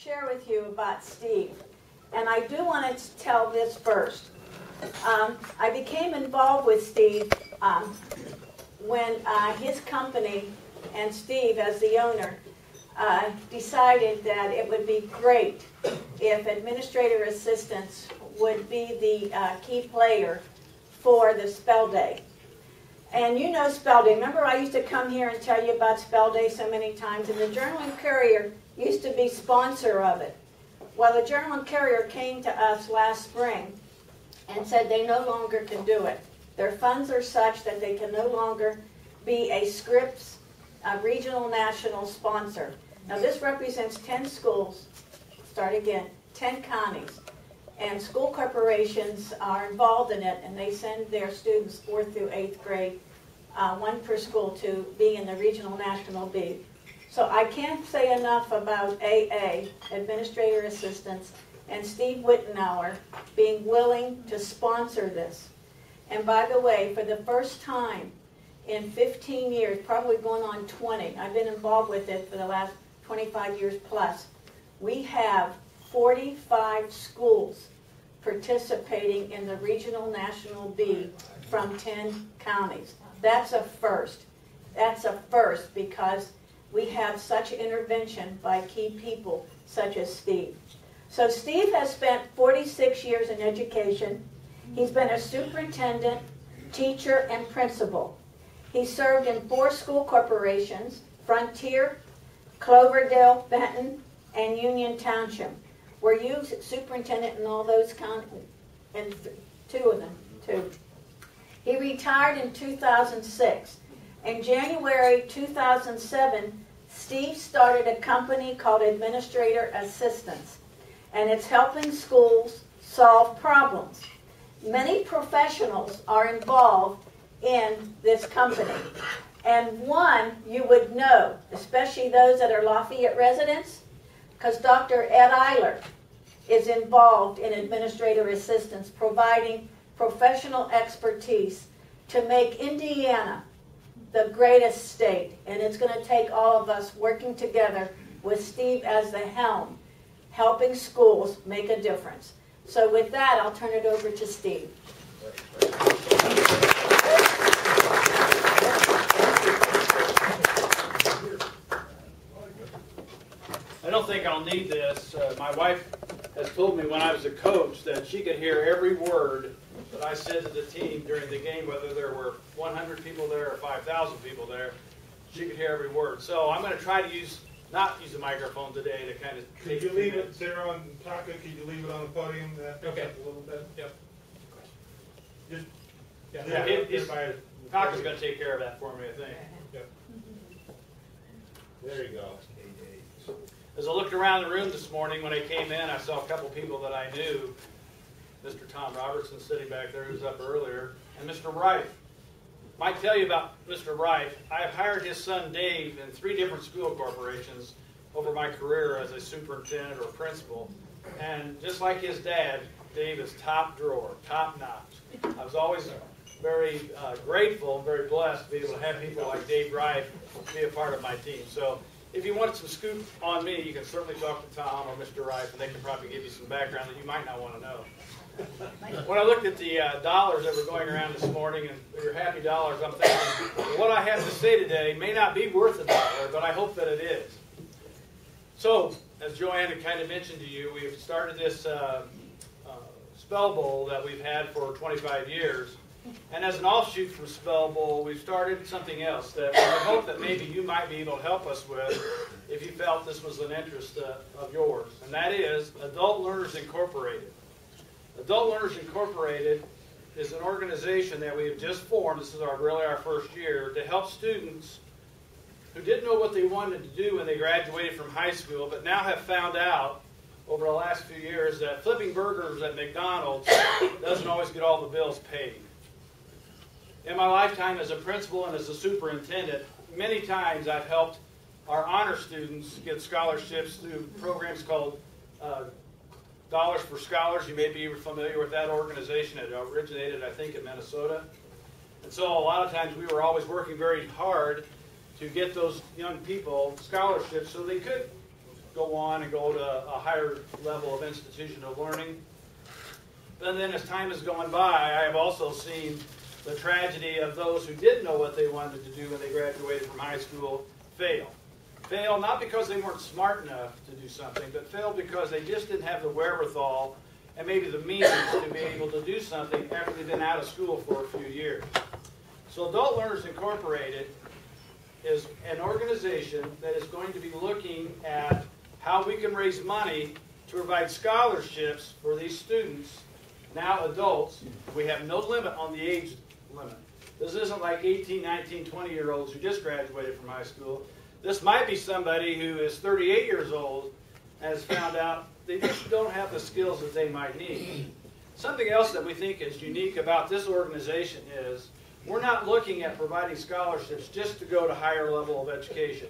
share with you about Steve. And I do want to tell this first. I became involved with Steve when his company and Steve, as the owner, decided that it would be great if administrator assistants would be the key player for the Spell Day. And you know Spell Day. Remember I used to come here and tell you about Spell Day so many times, and the Journal and Courier used to be sponsor of it. Well, the Journal and Courier came to us last spring and said they no longer can do it. Their funds are such that they can no longer be a Scripps regional national sponsor. Now this represents 10 schools, 10 counties. And school corporations are involved in it, and they send their students 4th through 8th grade, one per school, to be in the Regional National Bee. So I can't say enough about AA, Administrator Assistants, and Steve Wittenauer being willing to sponsor this. And by the way, for the first time in 15 years, probably going on 20, I've been involved with it for the last 25 years plus, we have 45 schools participating in the Regional National Bee from 10 counties. That's a first. That's a first because we have such intervention by key people such as Steve. So Steve has spent 46 years in education. He's been a superintendent, teacher, and principal. He served in 4 school corporations, Frontier, Cloverdale, Benton, and Union Township. Were you superintendent in all those counties? And 2 of them, 2. He retired in 2006. In January 2007, Steve started a company called Administrator Assistants, and it's helping schools solve problems. Many professionals are involved in this company, and one you would know, especially those that are Lafayette residents, because Dr. Ed Eiler is involved in Administrator Assistants, providing professional expertise to make Indiana the greatest state. And it's going to take all of us working together with Steve as the helm, helping schools make a difference. So with that, I'll turn it over to Steve. I don't think I'll need this. My wife has told me when I was a coach that she could hear every word that I said to the team during the game, whether there were 100 people there or 5,000 people there. She could hear every word. So I'm going to try to not use the microphone today to kind of take Could you leave it there on Taka? Could you leave it on the podium? Okay. A little bit. Yep. Just Taka's going to take care of that for me, I think. Yep. There you go. As I looked around the room this morning when I came in, I saw a couple people that I knew. Mr. Tom Robertson sitting back there, who was up earlier, and Mr. Rife. Might tell you about Mr. Rife. I've hired his son Dave in 3 different school corporations over my career as a superintendent or principal. And just like his dad, Dave is top drawer, top notch. I was always very grateful and very blessed to be able to have people like Dave Rife be a part of my team. So if you wanted some scoop on me, you can certainly talk to Tom or Mr. Rife, and they can probably give you some background that you might not want to know. When I looked at the dollars that were going around this morning, and they were happy dollars, I'm thinking, well, what I have to say today may not be worth $1, but I hope that it is. So, as Joanne had kind of mentioned to you, we've started this Spell Bowl that we've had for 25 years. And as an offshoot from Spell Bowl, we've started something else that we hope that maybe you might be able to help us with if you felt this was an interest of yours. And that is Adult Learners Incorporated. Adult Learners Incorporated is an organization that we have just formed. This is really our first year to help students who didn't know what they wanted to do when they graduated from high school, but now have found out over the last few years that flipping burgers at McDonald's doesn't always get all the bills paid. In my lifetime as a principal and as a superintendent, many times I've helped our honor students get scholarships through programs called Dollars for Scholars. You may be familiar with that organization. It originated, I think, in Minnesota. And so a lot of times we were always working very hard to get those young people scholarships so they could go on and go to a higher level of institution of learning. And then as time has gone by, I have also seen the tragedy of those who didn't know what they wanted to do when they graduated from high school fail. Fail not because they weren't smart enough to do something, but fail because they just didn't have the wherewithal and maybe the means to be able to do something after they've been out of school for a few years. So Adult Learners Incorporated is an organization that is going to be looking at how we can raise money to provide scholarships for these students, now adults. We have no limit on the age limit. This isn't like 18, 19, 20-year-olds who just graduated from high school. This might be somebody who is 38 years old and has found out they just don't have the skills that they might need. Something else that we think is unique about this organization is we're not looking at providing scholarships just to go to higher level of education.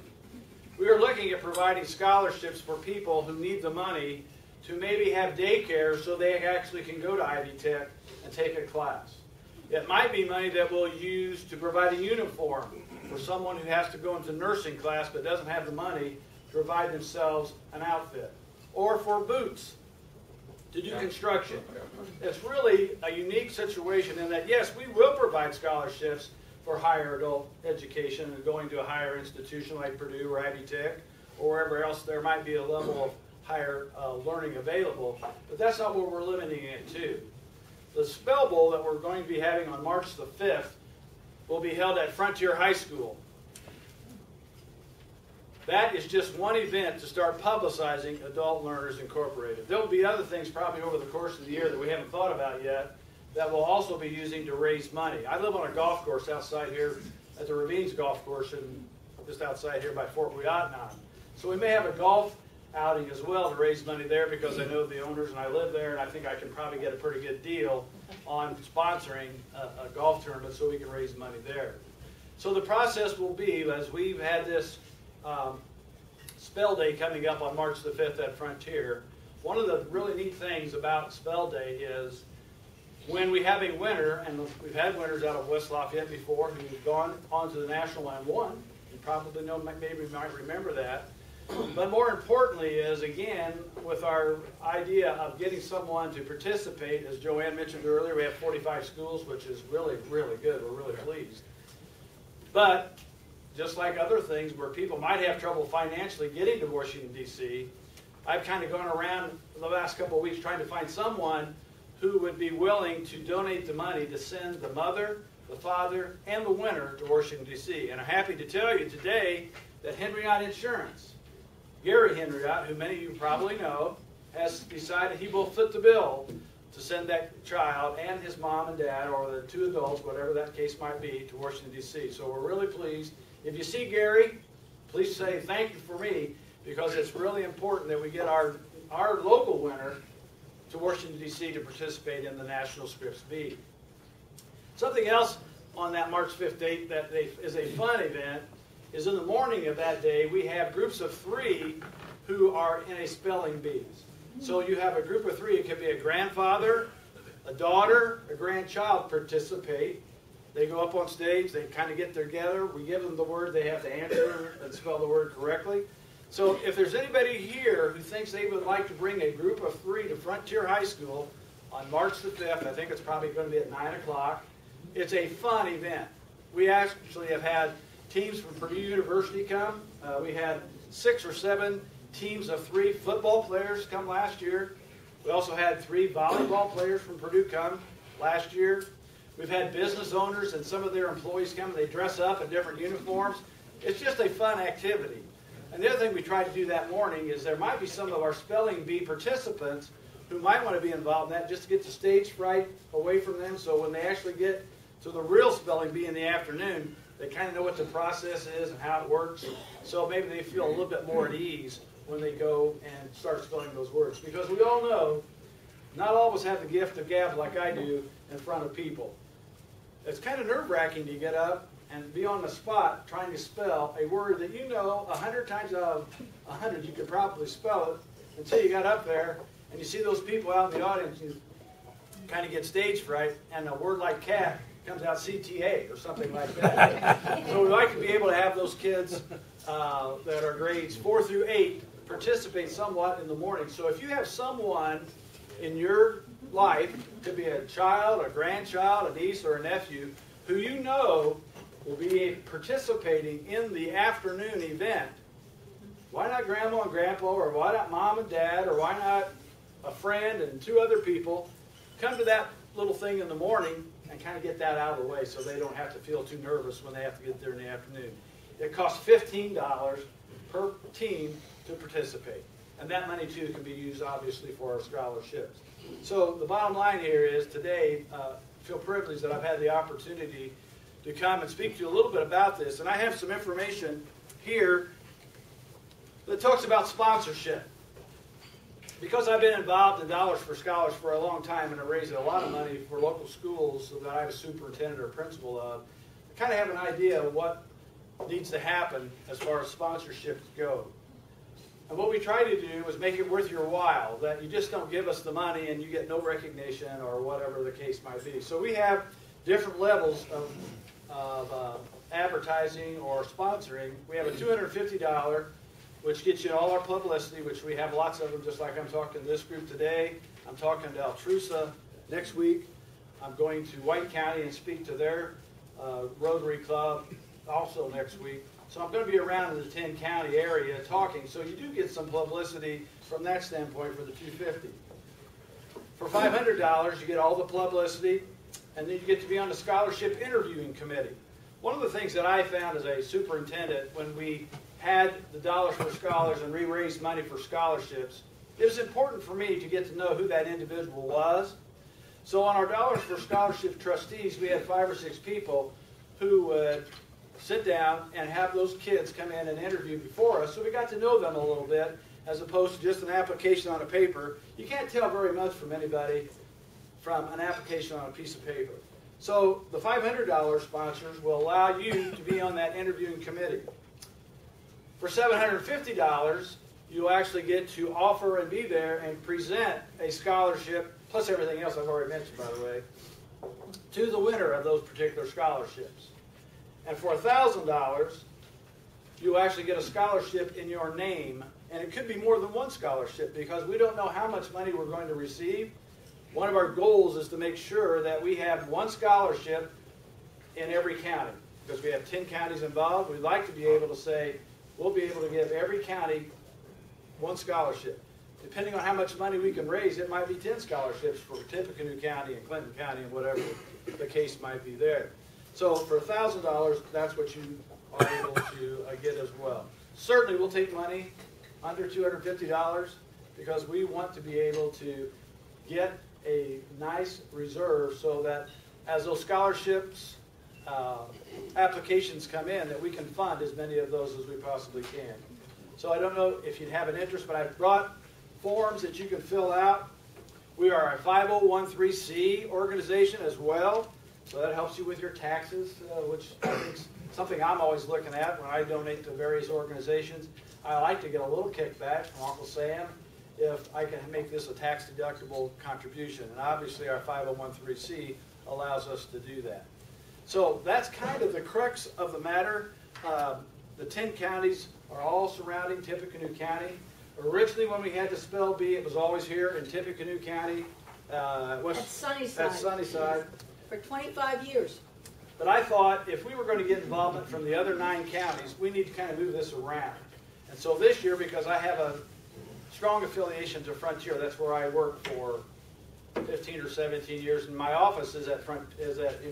We are looking at providing scholarships for people who need the money to maybe have daycare so they actually can go to Ivy Tech and take a class. It might be money that we'll use to provide a uniform for someone who has to go into nursing class but doesn't have the money to provide themselves an outfit. Or for boots to do construction. It's really a unique situation in that, yes, we will provide scholarships for higher adult education and going to a higher institution like Purdue or Ivy Tech or wherever else there might be a level of higher learning available. But that's not what we're limiting it to. The Spell Bowl that we're going to be having on March the 5th will be held at Frontier High School. That is just one event to start publicizing Adult Learners Incorporated. There will be other things probably over the course of the year that we haven't thought about yet that we'll also be using to raise money. I live on a golf course outside here at the Ravines Golf Course and just outside here by Fort Wittenauer. So we may have a golf outing as well to raise money there because I know the owners and I live there and I think I can probably get a pretty good deal on sponsoring a golf tournament so we can raise money there. So the process will be, as we've had this Spell Day coming up on March the 5th at Frontier, one of the really neat things about Spell Day is when we have a winner, and we've had winners out of West Lafayette before who've gone on to the National and won. You probably know, maybe might remember that. But more importantly is, again, with our idea of getting someone to participate, as Joanne mentioned earlier, we have 45 schools, which is really, really good. We're really pleased. But just like other things where people might have trouble financially getting to Washington, D.C., I've kind of gone around the last couple of weeks trying to find someone who would be willing to donate the money to send the mother, the father, and the winner to Washington, D.C. And I'm happy to tell you today that Henriot Insurance, Gary Henriot, who many of you probably know, has decided he will foot the bill to send that child and his mom and dad, or the two adults, whatever that case might be, to Washington, D.C. So we're really pleased. If you see Gary, please say thank you for me, because it's really important that we get our local winner to Washington, D.C. to participate in the National Scripps Bee. Something else on that March 5th date that is a fun event is in the morning of that day we have groups of 3 who are in a spelling bee. So you have a group of 3. It could be a grandfather, a daughter, a grandchild participate. They go up on stage, they kind of get together, we give them the word, they have to answer and spell the word correctly. So if there's anybody here who thinks they would like to bring a group of 3 to Frontier High School on March the 5th, I think it's probably going to be at 9 o'clock, it's a fun event. We actually have had teams from Purdue University come. We had 6 or 7 teams of 3 football players come last year. We also had 3 volleyball players from Purdue come last year. We've had business owners and some of their employees come and they dress up in different uniforms. It's just a fun activity. And the other thing we try to do that morning is there might be some of our spelling bee participants who might want to be involved in that just to get the stage fright away from them, so when they actually get to the real spelling bee in the afternoon, they kind of know what the process is and how it works. So maybe they feel a little bit more at ease when they go and start spelling those words. Because we all know, not all of us have the gift of gab like I do in front of people. It's kind of nerve-wracking to get up and be on the spot trying to spell a word that you know 100 times out of 100 you could probably spell it until you got up there and you see those people out in the audience and you kind of get stage fright and a word like cat comes out CTA or something like that. So we like to be able to have those kids that are grades 4 through 8 participate somewhat in the morning. So if you have someone in your life, could be a child, a grandchild, a niece, or a nephew, who you know will be participating in the afternoon event, why not grandma and grandpa, or why not mom and dad, or why not a friend and 2 other people come to that little thing in the morning and kind of get that out of the way so they don't have to feel too nervous when they have to get there in the afternoon. It costs $15 per team to participate. And that money, too, can be used, obviously, for our scholarships. So the bottom line here is today, I feel privileged that I've had the opportunity to come and speak to you a little bit about this. And I have some information here that talks about sponsorship. Because I've been involved in Dollars for Scholars for a long time and I'm raising a lot of money for local schools that I'm a superintendent or principal of, I kind of have an idea of what needs to happen as far as sponsorships go. And what we try to do is make it worth your while, that you just don't give us the money and you get no recognition or whatever the case might be. So we have different levels of advertising or sponsoring. We have a $250, which gets you all our publicity, which we have lots of them, just like I'm talking to this group today. I'm talking to Altrusa next week. I'm going to White County and speak to their Rotary Club also next week. So I'm going to be around in the 10-county area talking, so you do get some publicity from that standpoint for the $250. For $500, you get all the publicity, and then you get to be on the scholarship interviewing committee. One of the things that I found as a superintendent when we had the Dollars for Scholars and we raised money for scholarships, it was important for me to get to know who that individual was. So on our Dollars for Scholarship trustees, we had 5 or 6 people who would sit down and have those kids come in and interview before us, so we got to know them a little bit, as opposed to just an application on a paper. You can't tell very much from anybody from an application on a piece of paper. So the $500 sponsors will allow you to be on that interviewing committee. For $750, you'll actually get to offer and be there and present a scholarship, plus everything else I've already mentioned, by the way, to the winner of those particular scholarships. And for $1,000, you'll actually get a scholarship in your name. And it could be more than one scholarship because we don't know how much money we're going to receive. One of our goals is to make sure that we have one scholarship in every county. Because we have 10 counties involved, we'd like to be able to say, we'll be able to give every county one scholarship. Depending on how much money we can raise, it might be 10 scholarships for Tippecanoe County and Clinton County and whatever the case might be there. So for $1,000, that's what you are able to get as well. Certainly we'll take money under $250 because we want to be able to get a nice reserve so that as those scholarships applications come in, that we can fund as many of those as we possibly can. So I don't know if you'd have an interest, but I've brought forms that you can fill out. We are a 501(c) organization as well. So that helps you with your taxes, which I think is something I'm always looking at when I donate to various organizations. I like to get a little kickback from Uncle Sam if I can make this a tax-deductible contribution. And obviously our 501(c) allows us to do that. So that's kind of the crux of the matter. The 10 counties are all surrounding Tippecanoe County. Originally when we had the Spell Bee, it was always here in Tippecanoe County. At Sunnyside. At Sunnyside. For 25 years. But I thought if we were going to get involvement from the other 9 counties, we need to kind of move this around. And so this year, because I have a strong affiliation to Frontier, that's where I worked for 15 or 17 years, and my office is in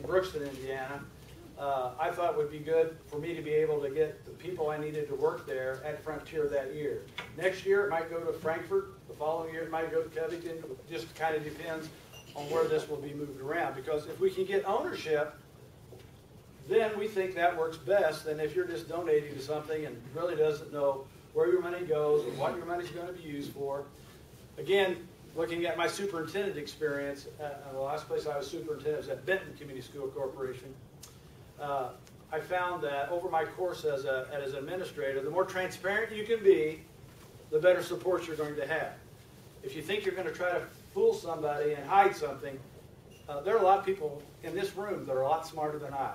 Brookston, Indiana. I thought it would be good for me to be able to get the people I needed to work there at Frontier that year. Next year, it might go to Frankfurt. The following year, it might go to Covington. It just kind of depends on where this will be moved around. Because if we can get ownership, then we think that works best than if you're just donating to something and really doesn't know where your money goes or what your money is going to be used for. Again, looking at my superintendent experience, the last place I was superintendent was at Benton Community School Corporation. I found that over my course as an administrator, the more transparent you can be, the better support you're going to have. If you think you're going to try to fool somebody and hide something, there are a lot of people in this room that are a lot smarter than I,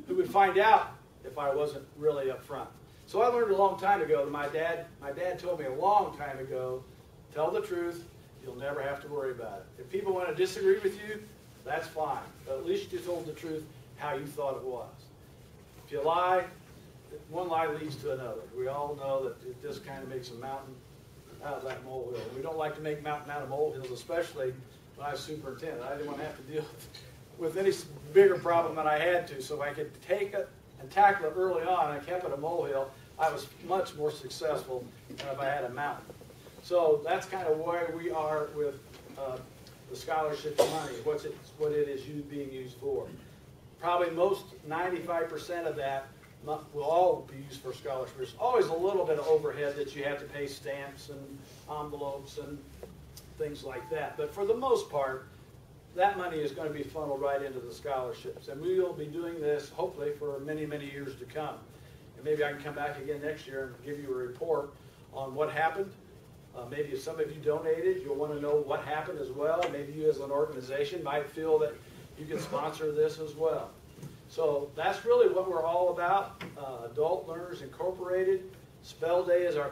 who would find out if I wasn't really upfront. So I learned a long time ago that my dad told me a long time ago, tell the truth, you'll never have to worry about it. If people want to disagree with you, that's fine. But at least you told the truth how you thought it was. If you lie, one lie leads to another. We all know that it just kind of makes a mountain out of that molehill. We don't like to make mountain out of molehills, especially when I was superintendent. I didn't want to have to deal with any bigger problem than I had to. So if I could take it and tackle it early on and kept it a molehill, I was much more successful than if I had a mountain. So that's kind of where we are with the scholarship money, what it is being used for. Probably most 95% of that will all be used for scholarships. There's always a little bit of overhead that you have to pay, stamps and envelopes and things like that. But for the most part, that money is going to be funneled right into the scholarships. And we will be doing this, hopefully, for many, many years to come. And maybe I can come back again next year and give you a report on what happened. Maybe if some of you donated, you'll want to know what happened as well. Maybe you as an organization might feel that you can sponsor this as well. So that's really what we're all about. Adult Learners Incorporated. Spell Day is our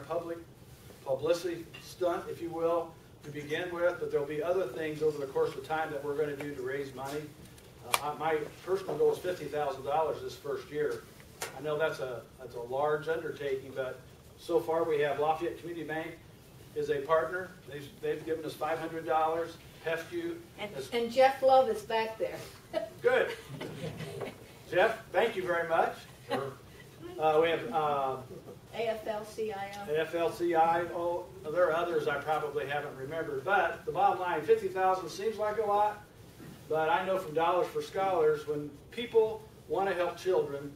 publicity stunt, if you will, to begin with, but there'll be other things over the course of time that we're going to do to raise money. My personal goal is $50,000 this first year. I know that's a large undertaking, but so far we have Lafayette Community Bank is a partner. They've given us $500. PEFCU. And Jeff Love is back there. Good. Jeff, thank you very much. Sure. We have AFL-CIO. AFL-CIO. Oh, there are others I probably haven't remembered. But the bottom line, $50,000 seems like a lot, but I know from Dollars for Scholars, when people want to help children,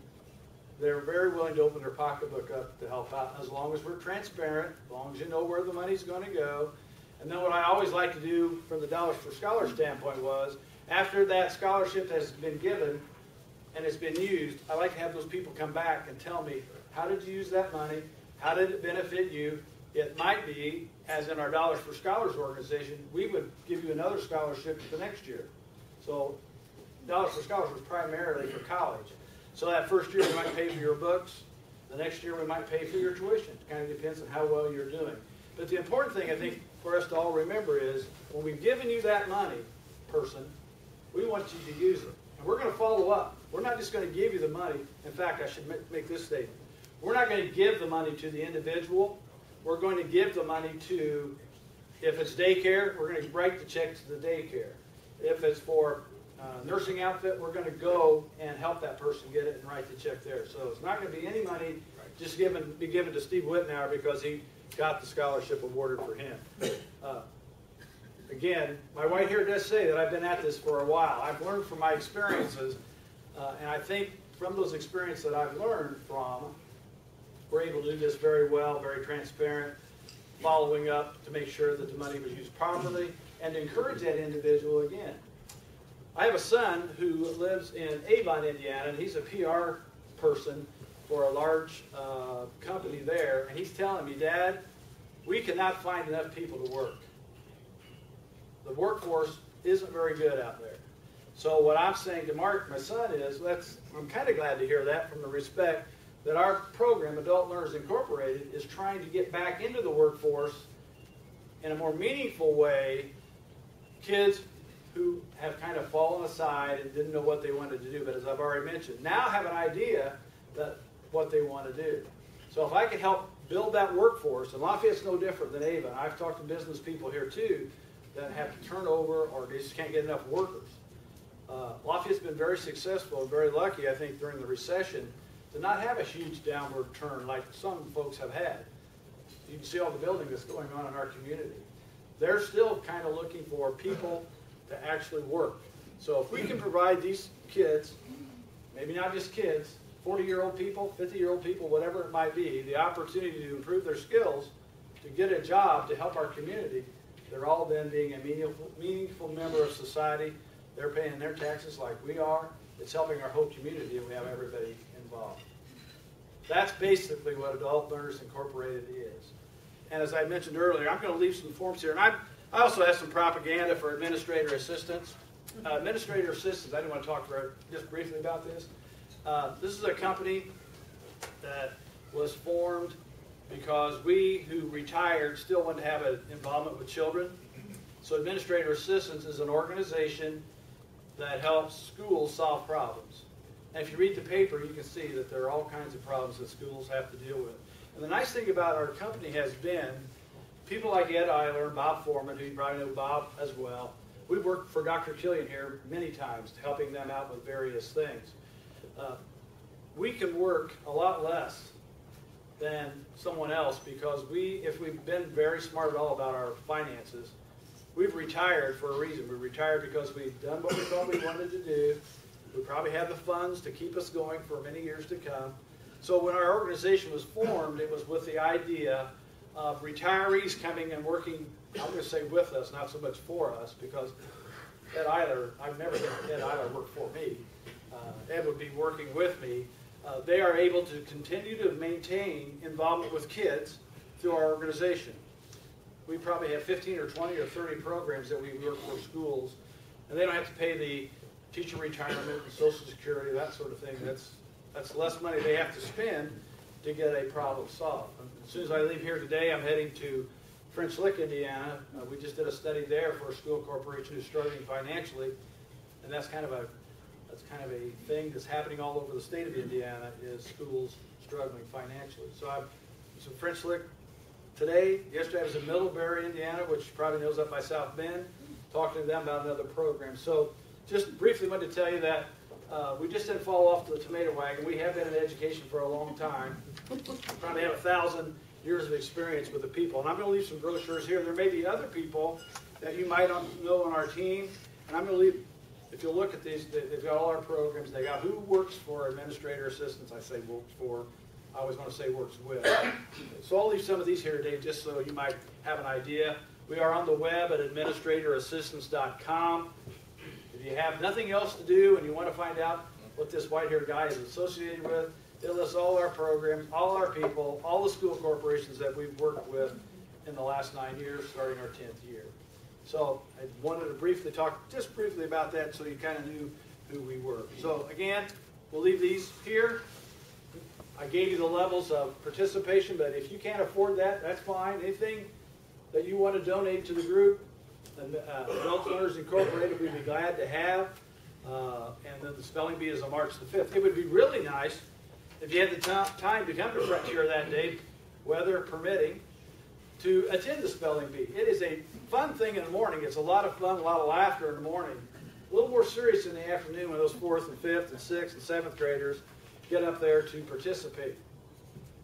they're very willing to open their pocketbook up to help out, as long as we're transparent, as long as you know where the money's going to go. And then what I always like to do from the Dollars for Scholars standpoint was, after that scholarship has been given and it's been used, I like to have those people come back and tell me, how did you use that money? How did it benefit you? It might be, as in our Dollars for Scholars organization, we would give you another scholarship the next year. So Dollars for Scholars was primarily for college. So that first year we might pay for your books. The next year we might pay for your tuition. It kind of depends on how well you're doing. But the important thing, I think, for us to all remember is, when we've given you that money, person, we want you to use it. And we're going to follow up. We're not just going to give you the money. In fact, I should make this statement. We're not going to give the money to the individual. We're going to give the money to, if it's daycare, we're going to write the check to the daycare. If it's for nursing outfit, we're going to go and help that person get it and write the check there. So it's not going to be any money just be given to Steve Wittenauer because he got the scholarship awarded for him. Again, my white hair does say that I've been at this for a while. I've learned from my experiences, and I think from those experiences that I've learned from, we're able to do this very well, very transparent, following up to make sure that the money was used properly, and to encourage that individual again. I have a son who lives in Avon, Indiana, and he's a PR person for a large company there, and he's telling me, Dad, we cannot find enough people to work. The workforce isn't very good out there. So what I'm saying to Mark, my son, is I'm kind of glad to hear that, from the respect that our program, Adult Learners Incorporated, is trying to get back into the workforce in a more meaningful way. Kids who have kind of fallen aside and didn't know what they wanted to do, but as I've already mentioned, now have an idea that what they want to do. So if I can help build that workforce, and Lafayette's no different than Avon. I've talked to business people here too that have to turn over, or they just can't get enough workers. Lafayette's been very successful and very lucky, I think, during the recession to not have a huge downward turn like some folks have had. You can see all the building that's going on in our community. They're still kind of looking for people to actually work. So if we can provide these kids, maybe not just kids, 40-year-old people, 50-year-old people, whatever it might be, the opportunity to improve their skills, to get a job, to help our community, they're all then being a meaningful member of society. They're paying their taxes like we are. It's helping our whole community, and we have everybody involved. That's basically what Adult Learners Incorporated is. And as I mentioned earlier, I'm going to leave some forms here. And I also have some propaganda for administrator assistants. Administrator assistants, I didn't want to talk just briefly about this. This is a company that was formed because we who retired still want to have an involvement with children. So Administrator Assistance is an organization that helps schools solve problems. And if you read the paper, you can see that there are all kinds of problems that schools have to deal with. And the nice thing about our company has been people like Ed Eiler and Bob Foreman, who you probably know Bob as well. We've worked for Dr. Killian here many times, helping them out with various things. We can work a lot less than someone else because if we've been very smart at all about our finances, we've retired for a reason. We retired because we've done what we thought we wanted to do. We probably have the funds to keep us going for many years to come. So when our organization was formed, it was with the idea of retirees coming and working, I'm going to say with us, not so much for us, because Ed Eiler, I've never had Ed Eiler work for me. Ed would be working with me. They are able to continue to maintain involvement with kids through our organization. We probably have 15 or 20 or 30 programs that we work for schools, and they don't have to pay the teacher retirement and Social Security, that sort of thing. That's less money they have to spend to get a problem solved. As soon as I leave here today, I'm heading to French Lick, Indiana. We just did a study there for a school corporation who's struggling financially, and that's kind of a thing that's happening all over the state of Indiana, is schools struggling financially. So I was in French Lick today. Yesterday I was in Middlebury, Indiana, which probably knows up by South Bend, talking to them about another program. So just briefly wanted to tell you that we just didn't fall off the tomato wagon. We have been in education for a long time. Probably have 1,000 years of experience with the people. And I'm going to leave some brochures here. There may be other people that you might know on our team. And I'm going to leave, if you'll look at these, they've got all our programs. They got who works for Administrator Assistance. I say works for. I always want to say works with. So I'll leave some of these here today just so you might have an idea. We are on the web at administratorassistance.com. If you have nothing else to do and you want to find out what this white-haired guy is associated with, it lists all our programs, all our people, all the school corporations that we've worked with in the last 9 years, starting our 10th year. So I wanted to briefly talk just briefly about that so you kind of knew who we were. So again, we'll leave these here. I gave you the levels of participation, but if you can't afford that, that's fine. Anything that you want to donate to the group, Adult Learners Incorporated, we'd be glad to have. And then the spelling bee is on March the 5th. It would be really nice if you had the time to come to Frontier that day, weather permitting, to attend the spelling bee. It is a fun thing in the morning. It's a lot of fun, a lot of laughter in the morning. A little more serious in the afternoon when those 4th and 5th and 6th and 7th graders get up there to participate.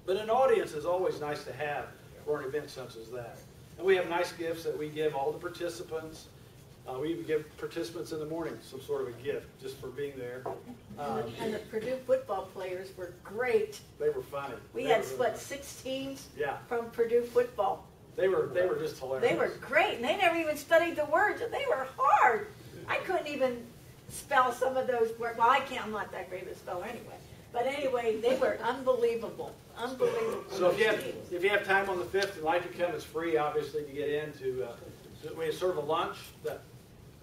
But an audience is always nice to have for an event such as that. And we have nice gifts that we give all the participants. We even give participants in the morning some sort of a gift just for being there. And the Purdue football players were great. They were funny. We had, what, 6 teams from Purdue football. They were just hilarious. They were great, and they never even studied the words, and they were hard. I couldn't even spell some of those words. Well, I'm not that great of a speller anyway. But anyway, they were unbelievable. Unbelievable. So if you have time on the 5th and like to come, it's free, obviously, to get into. We serve a lunch that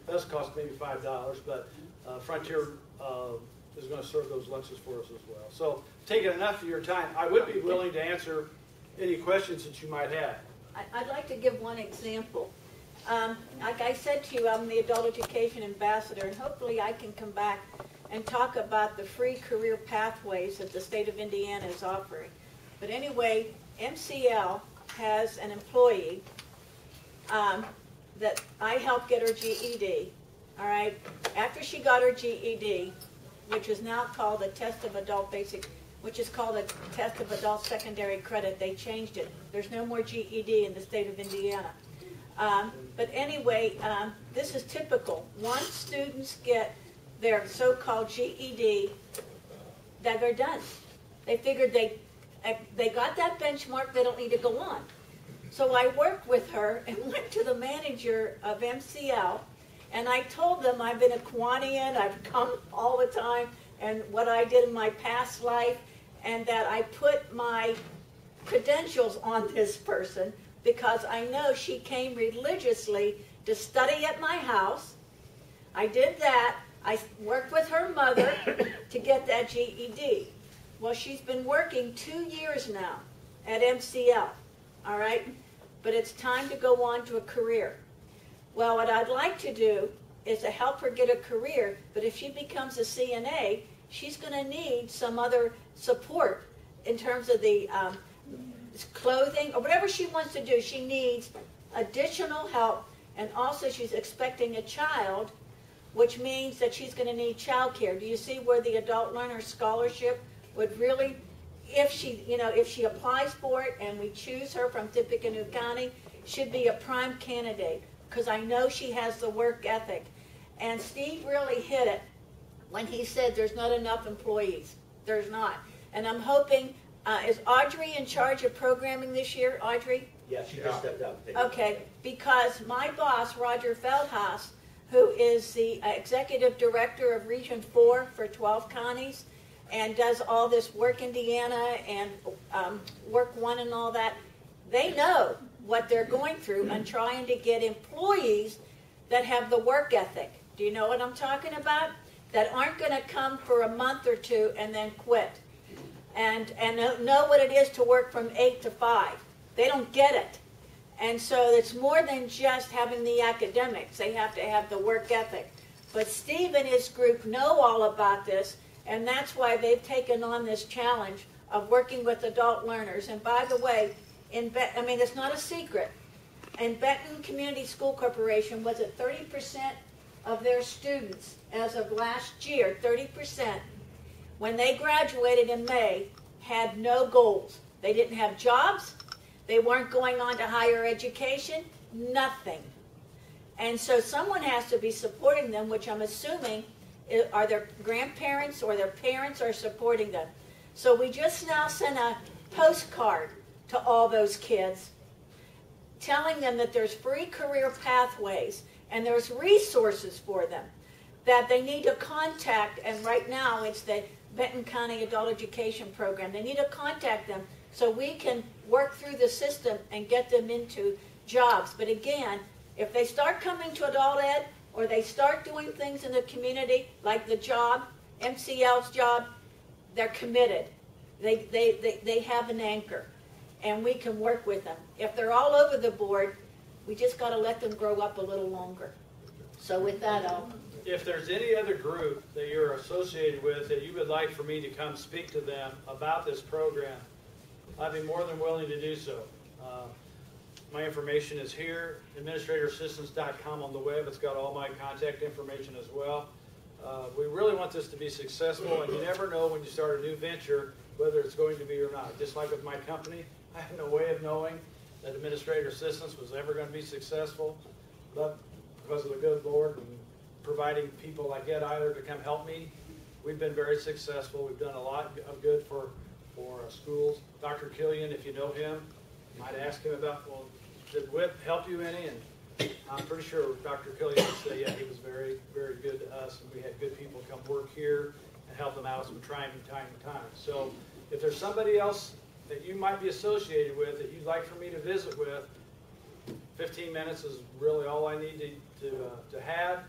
does cost maybe $5, but Frontier is going to serve those lunches for us as well. So taking enough of your time, I would be willing to answer any questions that you might have. I'd like to give one example. Like I said to you, I'm the Adult Education Ambassador, and hopefully I can come back and talk about the free career pathways that the state of Indiana is offering. But anyway, MCL has an employee that I helped get her GED. All right, after she got her GED, which is now called the Test of Adult Basic, which is called a Test of Adult Secondary Credit. They changed it. There's no more GED in the state of Indiana. But anyway, this is typical. Once students get their so-called GED, that they're done. They figured they got that benchmark, they don't need to go on. So I worked with her and went to the manager of MCL, and I told them I've been a Kiwanian, I've come all the time, and what I did in my past life, and that I put my credentials on this person because I know she came religiously to study at my house. I did that. I worked with her mother to get that GED. Well, she's been working 2 years now at MCL, all right? But it's time to go on to a career. Well, what I'd like to do is to help her get a career, but if she becomes a CNA, she's going to need some other support in terms of the clothing or whatever she wants to do. She needs additional help, and also she's expecting a child, which means that she's going to need child care. Do you see where the Adult Learner Scholarship would really, if she applies for it and we choose her from Tippecanoe County, should be a prime candidate, because I know she has the work ethic. And Steve really hit it when he said there's not enough employees. There's not. And I'm hoping, is Audrey in charge of programming this year, Audrey? Yeah, she just stepped up. Okay, because my boss, Roger Feldhaus, who is the executive director of Region 4 for 12 counties, and does all this Work Indiana and Work One and all that, they know what they're going through and trying to get employees that have the work ethic. Do you know what I'm talking about? That aren't going to come for a month or two and then quit. And know what it is to work from 8 to 5. They don't get it. And so it's more than just having the academics. They have to have the work ethic. But Steve and his group know all about this, and that's why they've taken on this challenge of working with adult learners. And by the way, it's not a secret. In Benton Community School Corporation, was it 30% of their students as of last year, 30%, when they graduated in May, had no goals. They didn't have jobs. They weren't going on to higher education. Nothing. And so someone has to be supporting them, which I'm assuming are their grandparents or their parents are supporting them. So we just now sent a postcard to all those kids telling them that there's free career pathways and there's resources for them that they need to contact. And right now it's the Benton County Adult Education Program. They need to contact them so we can work through the system and get them into jobs. But again, if they start coming to adult ed or they start doing things in the community like the job, MCL's job, they're committed. They have an anchor, and we can work with them. If they're all over the board, we just got to let them grow up a little longer. So with that, I'll... If there's any other group that you're associated with that you would like for me to come speak to them about this program, I'd be more than willing to do so. My information is here, administratorassistance.com on the web. It's got all my contact information as well. We really want this to be successful, and you never know when you start a new venture whether it's going to be or not. Just like with my company, I have no way of knowing that Administrator Assistance was ever going to be successful, but because of the good Lord and providing people like Ed Eiler to come help me, we've been very successful. We've done a lot of good for schools. Dr. Killian, if you know him, you might ask him about, well, did WIP help you any? And I'm pretty sure Dr. Killian would say, yeah, he was very, very good to us, and we had good people come work here and help them out some trying time to time. So if there's somebody else that you might be associated with that you'd like for me to visit with, 15 minutes is really all I need to have.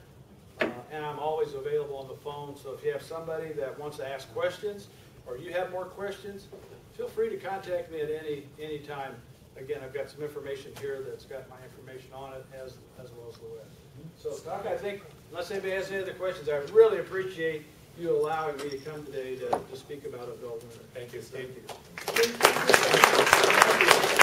And I'm always available on the phone, so if you have somebody that wants to ask questions or you have more questions, feel free to contact me at any time. Again, I've got some information here that's got my information on it as well as the web. So, Doc, I think, unless anybody has any other questions, I really appreciate you allowing me to come today to speak about adult learning. Thank you, Steve. Thank you.